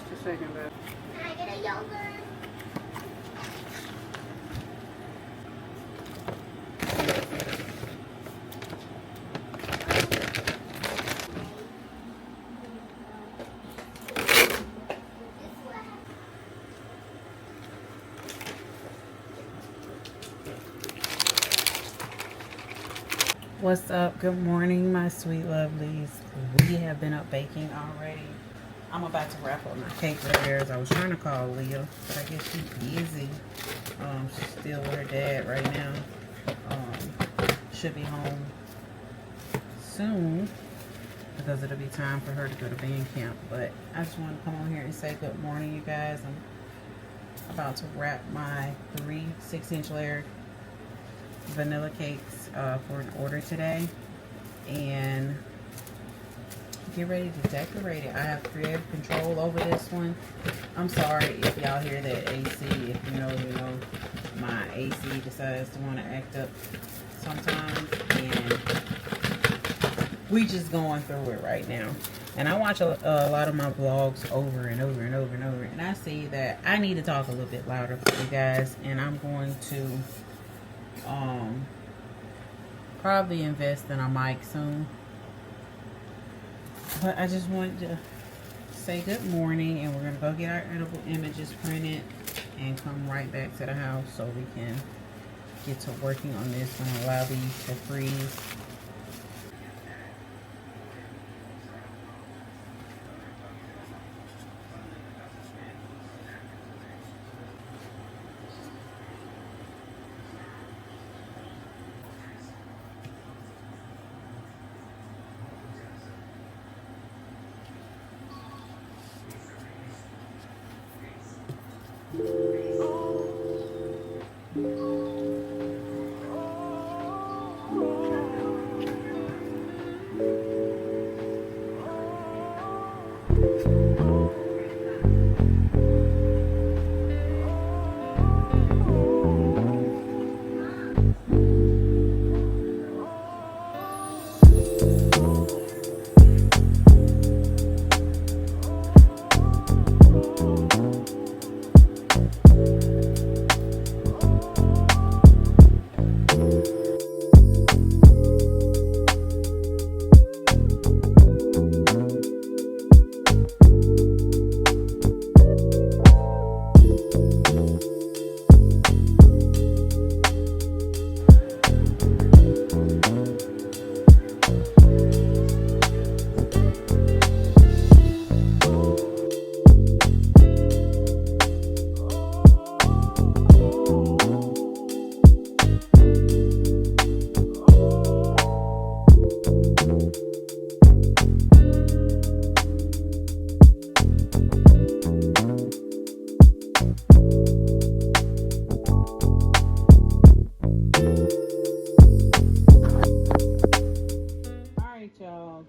Just a second, babe. Can I get a yogurt? What's up? Good morning, my sweet lovelies. We have been up baking already. I'm about to wrap up my cake repairs. I was trying to call Leah, but I guess she's busy. She's still with her dad right now. Should be home soon because it'll be time for her to go to band camp. But I just want to come on here and say good morning, you guys. I'm about to wrap my 3 6-inch layer vanilla cakes for an order today and get ready to decorate it. I have creative control over this one. I'm sorry if y'all hear that AC. If you know, my AC decides to want to act up sometimes, and we just going through it right now. And I watch a lot of my vlogs over and over and over and over, and I see that I need to talk a little bit louder for you guys, and I'm going to probably invest in a mic soon. But I just wanted to say good morning, and we're gonna go get our edible images printed and come right back to the house so we can get to working on this and allow these to freeze.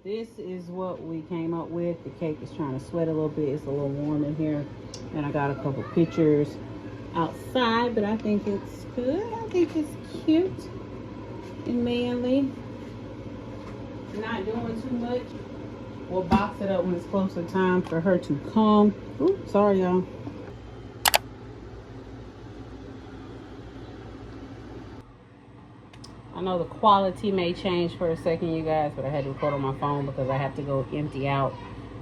This is what we came up with. The cake is trying to sweat a little bit. It's a little warm in here. And I got a couple pictures outside, but I think it's good. I think it's cute and manly. Not doing too much. We'll box it up when it's closer time for her to come. Ooh, sorry, y'all. I know the quality may change for a second, you guys, but I had to record on my phone because I have to go empty out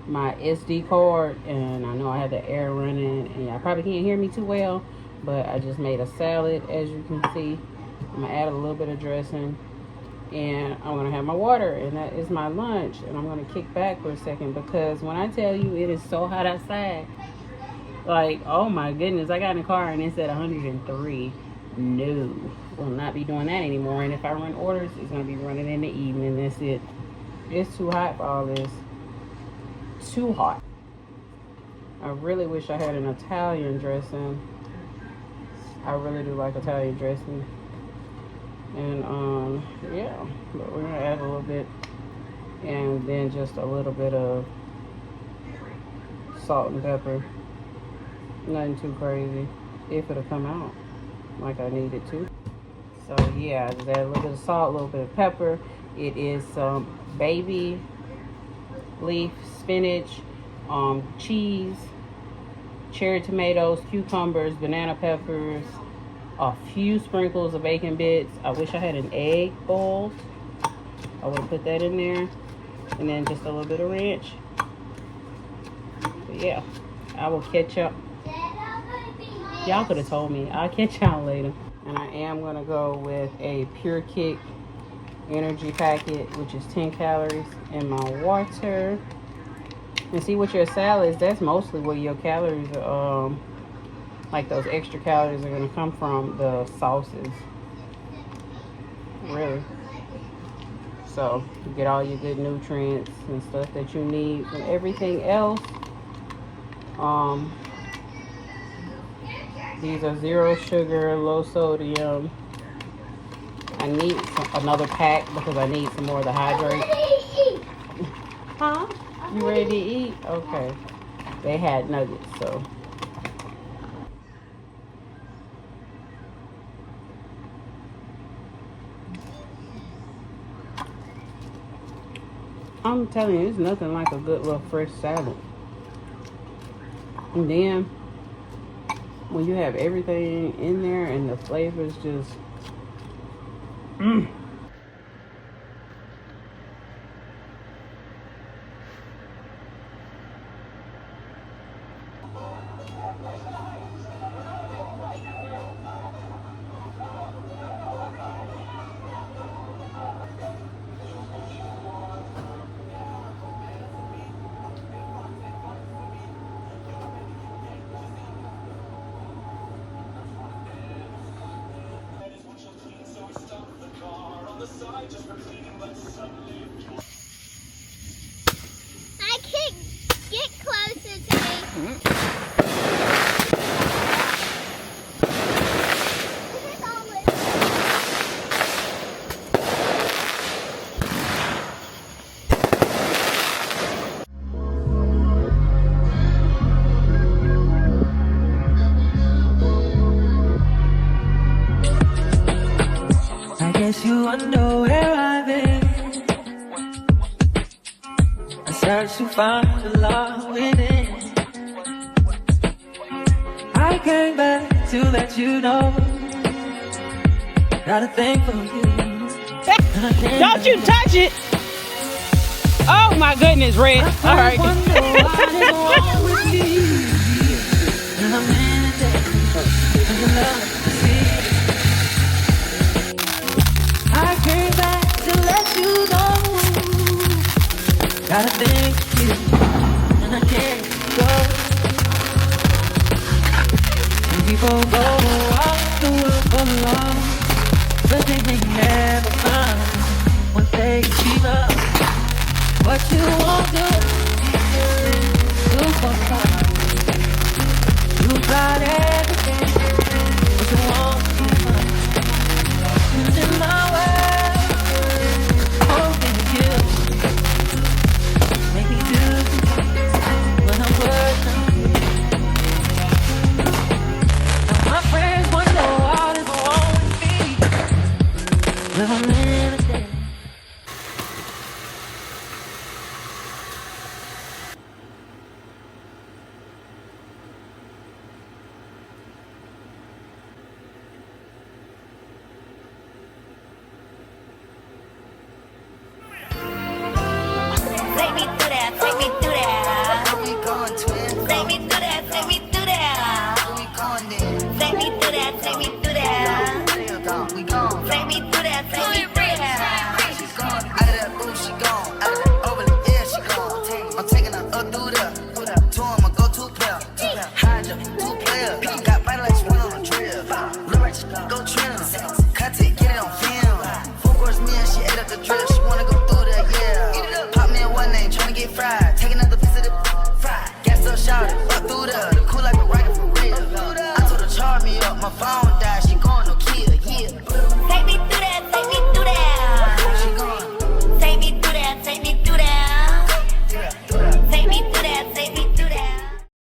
my SD card, and I know I have the air running, and y'all probably can't hear me too well, but I just made a salad, as you can see. I'm gonna add a little bit of dressing, and I'm gonna have my water, and that is my lunch. And I'm gonna kick back for a second because when I tell you it is so hot outside, like, oh my goodness, I got in the car and it said 103. No, will not be doing that anymore. And if I run orders, it's gonna be running in the evening. That's it. It's too hot for all this. Too hot. I really wish I had an Italian dressing. I really do like Italian dressing. And yeah, but we're gonna add a little bit, and then just a little bit of salt and pepper. Nothing too crazy. If it'll come out like I need it to. So yeah, just add a little bit of salt, a little bit of pepper. It is some baby leaf spinach, cheese, cherry tomatoes, cucumbers, banana peppers, a few sprinkles of bacon bits. I wish I had an egg boiled. I would put that in there. And then just a little bit of ranch. But yeah, I will catch up. Y'all could have told me. I'll catch y'all later. And I am going to go with a Pure Kick energy packet, which is 10 calories in my water. And see, with your salads, that's mostly where your calories are, like those extra calories are going to come from, the sauces. Really. So you get all your good nutrients and stuff that you need from everything else. These are 0 sugar, low sodium. I need another pack because I need some more of the hydrate. Huh? You ready to eat? Okay. They had nuggets, so. I'm telling you, it's nothing like a good little fresh salad. And then, when you have everything in there and the flavors just... I can't get closer to me. I guess you wonder where I've been. I search to find the love within. I came back to let you know. Got a thing for you. Don't you touch it! Oh my goodness, Red. All right. I came back to let you know. Got a thing for you, and I can't go. When people go off the world for love, but they may never find what they achieve of. What you won't do, you won't find. You got everything, but you won't find. In my way, holding you, make me do when I'm working. Now my friends wonder what is wrong with me. Well, I'm in a day. Take me through that, take me through that. Where we going, twin? Take me through that, take me through that. Where we going then? Take me through that, take me through that. We gone. Take me through that, take me through that. She gone. Out of that booth, she gone. Out of that overly, yeah, she gone. I'm taking her up through there. Two of my go-to pair. Hydra, 2 players. Got body like she went on a drill. Look right, she go trim. Cut it, get it on film. 4 course meal, she ate up the drill. She wanna go through there, yeah. Pop me in one name, tryna get fried. Take another piece of the fried. Gas up, shout it, up through there. Cool like a rocket for real. I told her charge me up, my phone